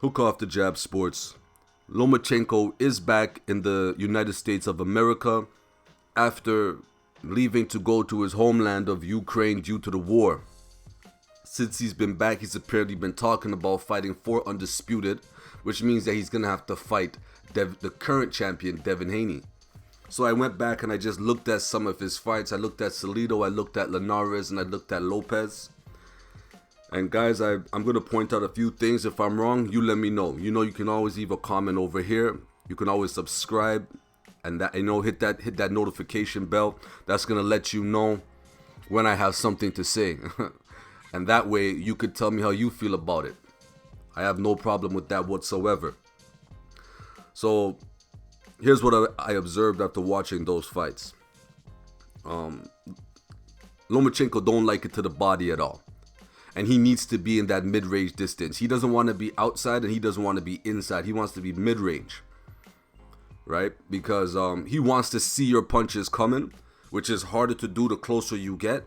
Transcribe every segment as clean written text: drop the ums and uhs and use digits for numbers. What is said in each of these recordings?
Hook off the jab sports. Lomachenko is back in the United States of America after leaving to go to his homeland of Ukraine due to the war. Since he's been back, he's apparently been talking about fighting for Undisputed, which means that he's going to have to fight the current champion, Devin Haney. So I went back and I just looked at some of his fights. I looked at Salido, I looked at Linares, and I looked at Lopez. And guys, I'm going to point out a few things. If I'm wrong, you let me know. You know, you can always leave a comment over here. You can always subscribe and that, hit that notification bell. That's going to let you know when I have something to say. And that way you could tell me how you feel about it. I have no problem with that whatsoever. So here's what I observed after watching those fights. Lomachenko don't like it to the body at all. And he needs to be in that mid-range distance. He doesn't want to be outside and he doesn't want to be inside. He wants to be mid-range, right? Because he wants to see your punches coming, which is harder to do the closer you get.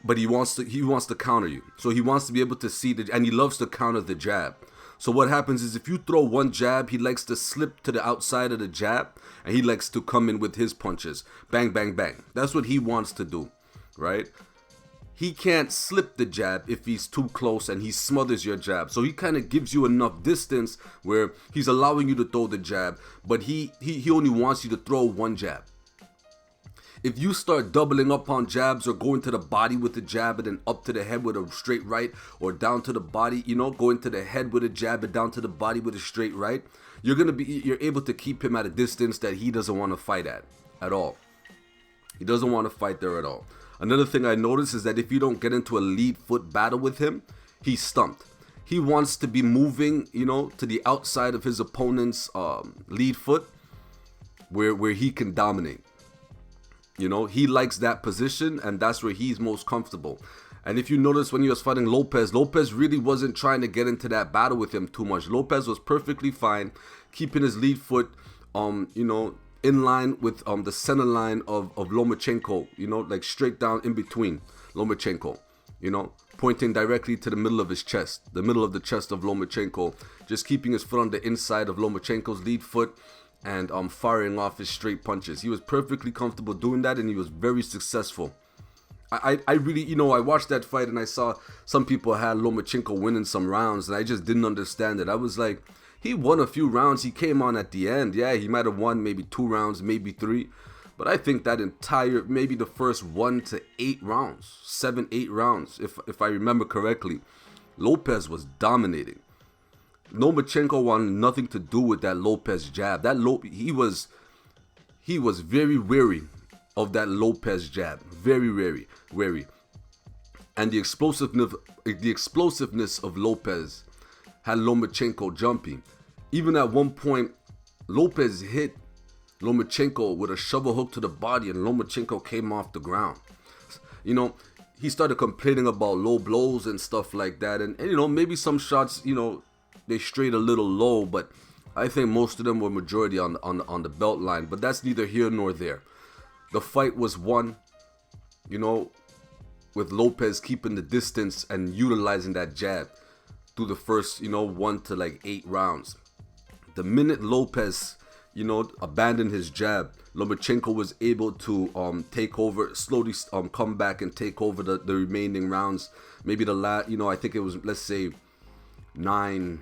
But he wants to counter you. So he wants to be able to see and he loves to counter the jab. So what happens is if you throw one jab, he likes to slip to the outside of the jab and he likes to come in with his punches. Bang, bang, bang. That's what he wants to do, right? He can't slip the jab if he's too close and he smothers your jab. So he kind of gives you enough distance where he's allowing you to throw the jab, but he only wants you to throw one jab. If you start doubling up on jabs or going to the body with the jab and then up to the head with a straight right, or down to the body, going to the head with a jab and down to the body with a straight right, you're able to keep him at a distance that he doesn't want to fight at all. He doesn't want to fight there at all. Another thing I noticed is that if you don't get into a lead foot battle with him, he's stumped. He wants to be moving, to the outside of his opponent's lead foot where he can dominate. He likes that position and that's where he's most comfortable. And if you notice when he was fighting Lopez really wasn't trying to get into that battle with him too much. Lopez was perfectly fine keeping his lead foot, in line with the center line of Lomachenko, like straight down in between Lomachenko, pointing directly to the middle of his chest, the middle of the chest of Lomachenko, just keeping his foot on the inside of Lomachenko's lead foot and firing off his straight punches. He was perfectly comfortable doing that and he was very successful. I really, I watched that fight and I saw some people had Lomachenko winning some rounds and I just didn't understand it. I was like, he won a few rounds. He came on at the end. Yeah, he might have won maybe 2 rounds, maybe 3. But I think that maybe the first 1 to 8 rounds, 7, 8 rounds, if I remember correctly, Lopez was dominating. Lomachenko wanted nothing to do with that Lopez jab. He was very wary of that Lopez jab. Very wary. And the explosiveness of Lopez had Lomachenko jumping. Even at one point, Lopez hit Lomachenko with a shovel hook to the body and Lomachenko came off the ground. He started complaining about low blows and stuff like that. And maybe some shots, they strayed a little low, but I think most of them were majority on the belt line. But that's neither here nor there. The fight was won, with Lopez keeping the distance and utilizing that jab through the first, 1 to 8 rounds. The minute Lopez, abandoned his jab, Lomachenko was able to take over, slowly come back and take over the remaining rounds. Maybe the last, I think it was, let's say, 9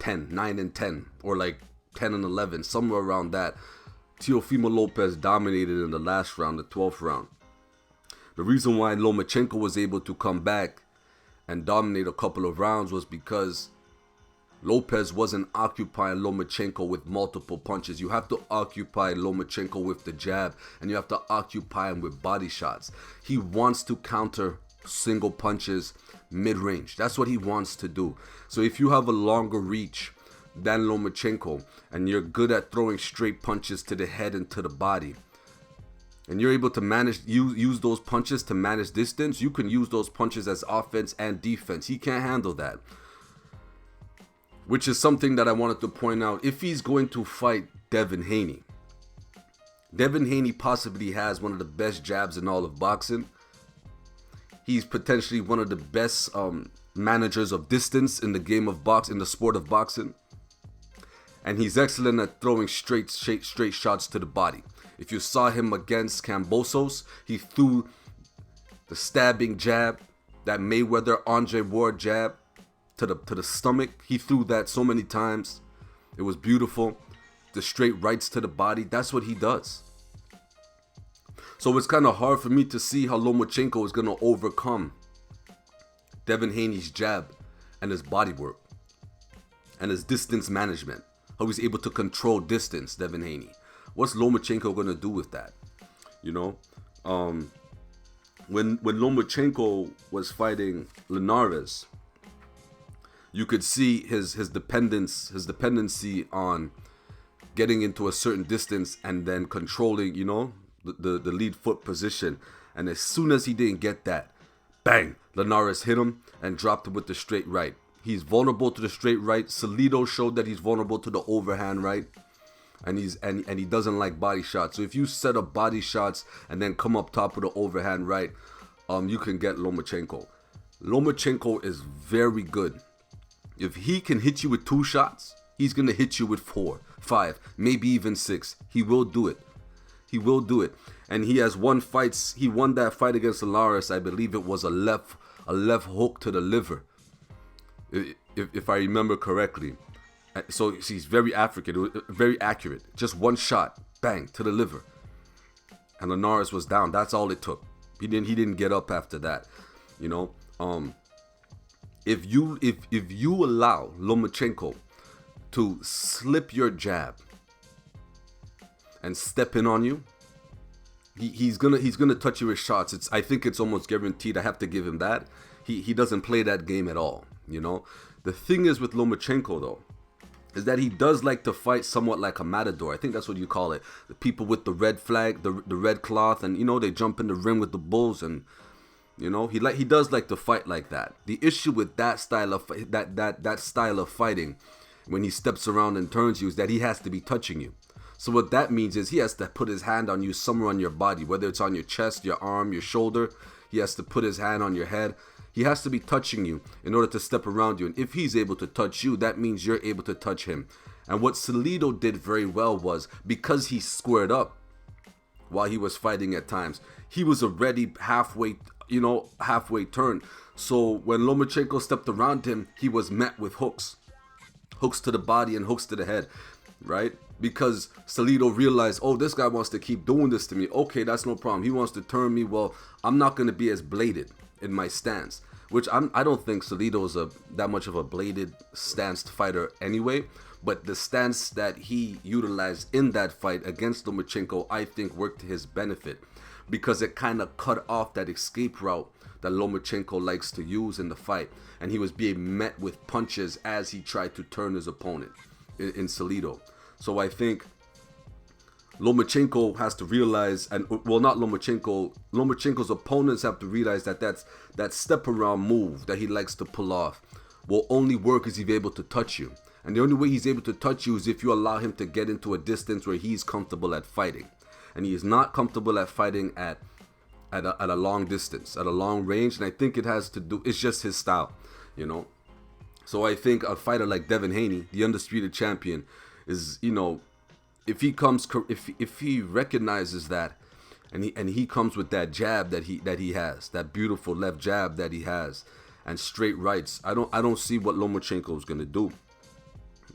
and 10, or 10 and 11, somewhere around that. Teofimo Lopez dominated in the last round, the 12th round. The reason why Lomachenko was able to come back and dominate a couple of rounds was because Lopez wasn't occupying Lomachenko with multiple punches. You have to occupy Lomachenko with the jab and you have to occupy him with body shots. He wants to counter single punches mid-range. That's what he wants to do. So if you have a longer reach than Lomachenko and you're good at throwing straight punches to the head and to the body, and you're able to use those punches to manage distance, you can use those punches as offense and defense. He can't handle that. Which is something that I wanted to point out. If he's going to fight Devin Haney possibly has one of the best jabs in all of boxing. He's potentially one of the best managers of distance in the game of in the sport of boxing. And he's excellent at throwing straight shots to the body. If you saw him against Kambosos, he threw the stabbing jab, that Mayweather Andre Ward jab to the stomach. He threw that so many times. It was beautiful. The straight rights to the body. That's what he does. So it's kind of hard for me to see how Lomachenko is going to overcome Devin Haney's jab and his body work and his distance management. How he's able to control distance, Devin Haney. What's Lomachenko going to do with that? You know? When Lomachenko was fighting Linares, you could see his dependency on getting into a certain distance and then controlling, you know, the lead foot position. And as soon as he didn't get that, bang, Linares hit him and dropped him with the straight right. He's vulnerable to the straight right. Salido showed that he's vulnerable to the overhand right. And he doesn't like body shots. So if you set up body shots and then come up top with the overhand right, you can get Lomachenko. Lomachenko is very good. If he can hit you with 2 shots, he's going to hit you with 4, 5, maybe even 6. He will do it. He will do it. And he has won fights. He won that fight against Linares. I believe it was a left hook to the liver, if I remember correctly. So he's very very accurate. Just 1 shot, bang, to the liver. And Linares was down. That's all it took. He didn't get up after that. You know, if you allow Lomachenko to slip your jab and step in on you, he's gonna touch you with shots. I think it's almost guaranteed. I have to give him that. He doesn't play that game at all. You know, the thing is with Lomachenko though, is that he does like to fight somewhat like a matador. I think that's what you call it. The people with the red flag, the red cloth, and you know, they jump in the ring with the bulls, and you know, he does like to fight like that. The issue with that style of that style of fighting, when he steps around and turns you, is that he has to be touching you. So what that means is he has to put his hand on you somewhere on your body, whether it's on your chest, your arm, your shoulder. He has to put his hand on your head. He has to be touching you in order to step around you. And if he's able to touch you, that means you're able to touch him. And what Salido did very well was, because he squared up while he was fighting at times, he was already halfway turned. So when Lomachenko stepped around him, he was met with hooks to the body and hooks to the head, right? Because Salido realized, oh, this guy wants to keep doing this to me. Okay, that's no problem. He wants to turn me. Well, I'm not going to be as bladed in my stance, which I don't think Salido is that much of a bladed stanced fighter anyway. But the stance that he utilized in that fight against Lomachenko, I think worked to his benefit, because it kind of cut off that escape route that Lomachenko likes to use in the fight, and he was being met with punches as he tried to turn his opponent in Salido. So I think Lomachenko has to realize, and well, not Lomachenko, Lomachenko's opponents have to realize that step around move that he likes to pull off will only work if he's able to touch you. And the only way he's able to touch you is if you allow him to get into a distance where he's comfortable at fighting. And he is not comfortable at fighting at a long distance, at a long range. And I think it has to do, it's just his style, you know. So I think a fighter like Devin Haney, the undisputed champion, is, you know, if he recognizes that, and he comes with that jab that he has, that beautiful left jab that he has, and straight rights, I don't see what Lomachenko is gonna do,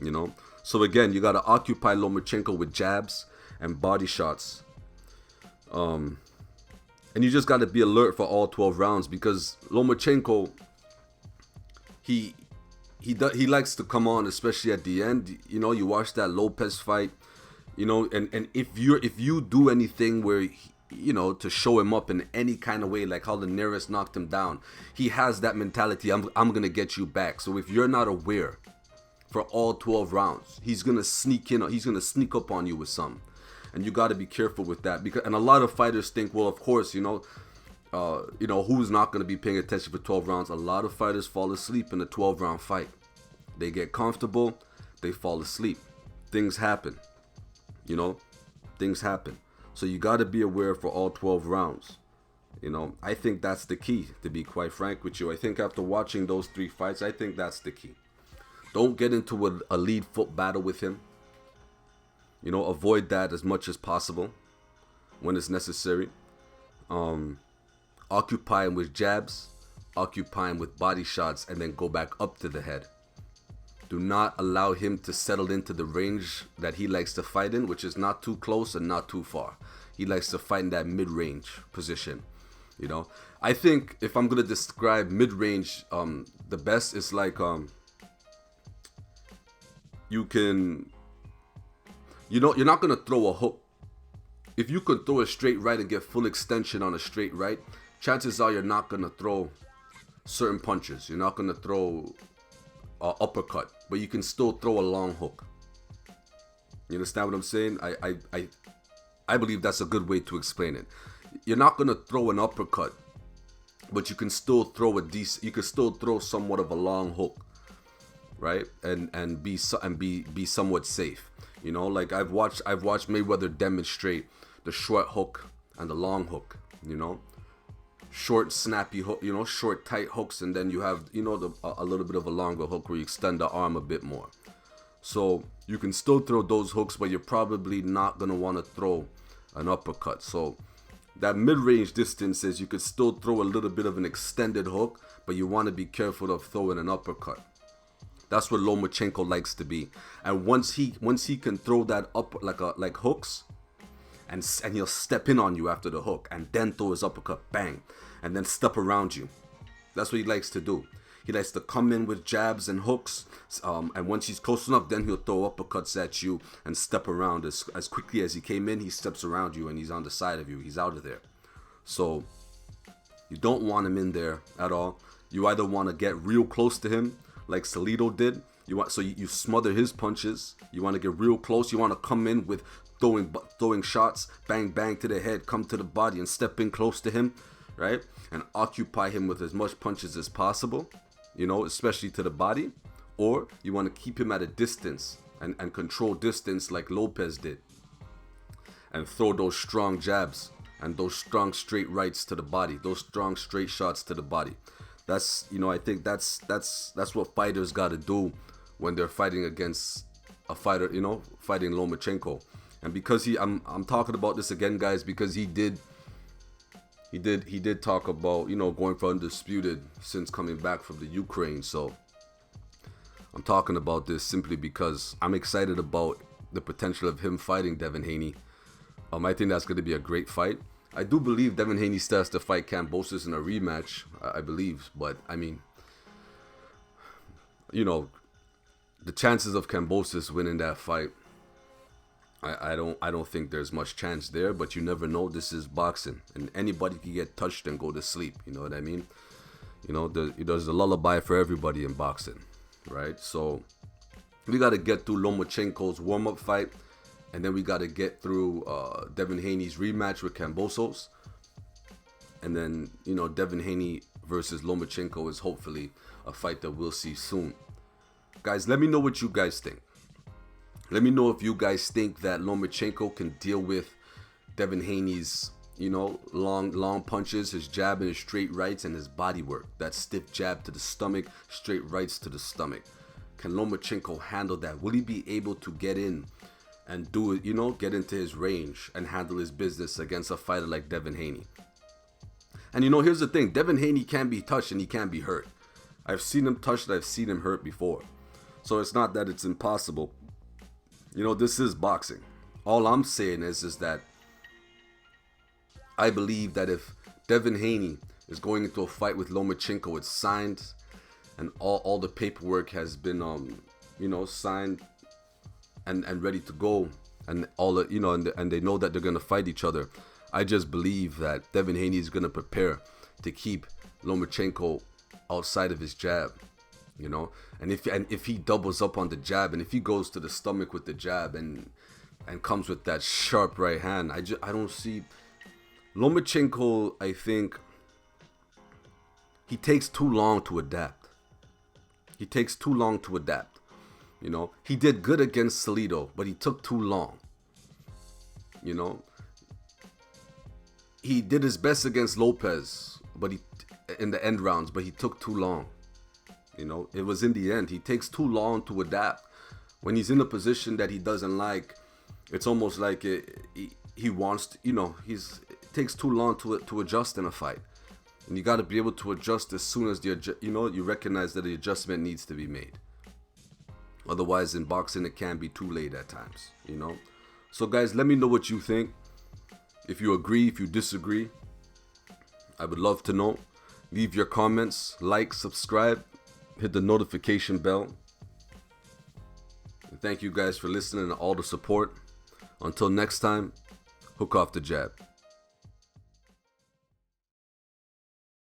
you know. So again, you gotta occupy Lomachenko with jabs and body shots, and you just gotta be alert for all 12 rounds, because Lomachenko, he likes to come on, especially at the end. You know, you watch that Lopez fight, you know, and if you do anything where, you know, to show him up in any kind of way, like how Linares knocked him down, he has that mentality, I'm gonna get you back. So if you're not aware for all 12 rounds, he's gonna sneak in, he's gonna sneak up on you with some, and you got to be careful with that. Because, and a lot of fighters think, well, of course, you know, who's not going to be paying attention for 12 rounds? A lot of fighters fall asleep in a 12-round fight. They get comfortable, they fall asleep. Things happen, you know, things happen. So you got to be aware for all 12 rounds, You know, I think that's the key, to be quite frank with you. I think after watching those 3 fights, I think that's the key. Don't get into a lead foot battle with him. You know, avoid that as much as possible when it's necessary. Occupy him with jabs, occupy him with body shots, and then go back up to the head. Do not allow him to settle into the range that he likes to fight in, which is not too close and not too far. He likes to fight in that mid-range position. You know, I think if I'm gonna describe mid-range, the best is like you can, you know, you're not gonna throw a hook. If you can throw a straight right and get full extension on a straight right, chances are you're not gonna throw certain punches. You're not gonna throw an uppercut, but you can still throw a long hook. You understand what I'm saying? I believe that's a good way to explain it. You're not gonna throw an uppercut, but you can still throw you can still throw somewhat of a long hook, right? And be somewhat safe. You know, like I've watched Mayweather demonstrate the short hook and the long hook. You know, short snappy hook. You know, short tight hooks, and then you have, you know, a little bit of a longer hook where you extend the arm a bit more. So you can still throw those hooks, but you're probably not gonna want to throw an uppercut. So that mid-range distance is you could still throw a little bit of an extended hook, but you want to be careful of throwing an uppercut. That's what Lomachenko likes to be. And once he can throw that up like hooks, and he'll step in on you after the hook and then throw his uppercut, bang, and then step around you. That's what he likes to do. He likes to come in with jabs and hooks, and once he's close enough, then he'll throw uppercuts at you and step around. As quickly as he came in, he steps around you and he's on the side of you. He's out of there. So you don't want him in there at all. You either want to get real close to him, like Salido did. You smother his punches. You want to get real close. You want to come in with throwing shots, bang bang to the head, come to the body and step in close to him, right? And occupy him with as much punches as possible. You know, especially to the body. Or you want to keep him at a distance and control distance like Lopez did, and throw those strong jabs and those strong straight rights to the body, those strong straight shots to the body. That's, you know, I think that's what fighters got to do when they're fighting against a fighter, you know, fighting Lomachenko. And because I'm talking about this again, guys, because he did talk about, you know, going for Undisputed since coming back from the Ukraine. So I'm talking about this simply because I'm excited about the potential of him fighting Devin Haney. I think that's going to be a great fight. I do believe Devin Haney still has to fight Kambosos in a rematch, I believe. But, I mean, you know, the chances of Kambosos winning that fight, I don't think there's much chance there, but you never know. This is boxing, and anybody can get touched and go to sleep. You know what I mean? You know, there's a lullaby for everybody in boxing, right? So we got to get through Lomachenko's warm-up fight, and then we got to get through Devin Haney's rematch with Kambosos, and then, you know, Devin Haney versus Lomachenko is hopefully a fight that we'll see soon. Guys, let me know what you guys think. Let me know if you guys think that Lomachenko can deal with Devin Haney's, you know, long punches, his jab and his straight rights, and his body work. That stiff jab to the stomach, straight rights to the stomach. Can Lomachenko handle that? Will he be able to get in and do it, you know, get into his range and handle his business against a fighter like Devin Haney? And, you know, here's the thing. Devin Haney can be touched and he can be hurt. I've seen him touched, I've seen him hurt before. So it's not that it's impossible. You know, this is boxing. All I'm saying is that I believe that if Devin Haney is going into a fight with Lomachenko, it's signed, and all the paperwork has been, you know, signed and ready to go, and all the, you know, and they know that they're gonna fight each other. I just believe that Devin Haney is gonna prepare to keep Lomachenko outside of his jab. You know, and if he doubles up on the jab, and if he goes to the stomach with the jab and comes with that sharp right hand, I don't see Lomachenko. I think he takes too long to adapt. He takes too long to adapt. You know, he did good against Salido, but he took too long. You know, he did his best against Lopez, but in the end rounds, but he took too long. You know, it was in the end. He takes too long to adapt. When he's in a position that he doesn't like, it's almost like he wants to, you know, it takes too long to adjust in a fight. And you got to be able to adjust as soon as you recognize that the adjustment needs to be made. Otherwise, in boxing, it can be too late at times, you know. So, guys, let me know what you think. If you agree, if you disagree, I would love to know. Leave your comments, like, subscribe, hit the notification bell. And thank you guys for listening and all the support. Until next time, hook off the jab.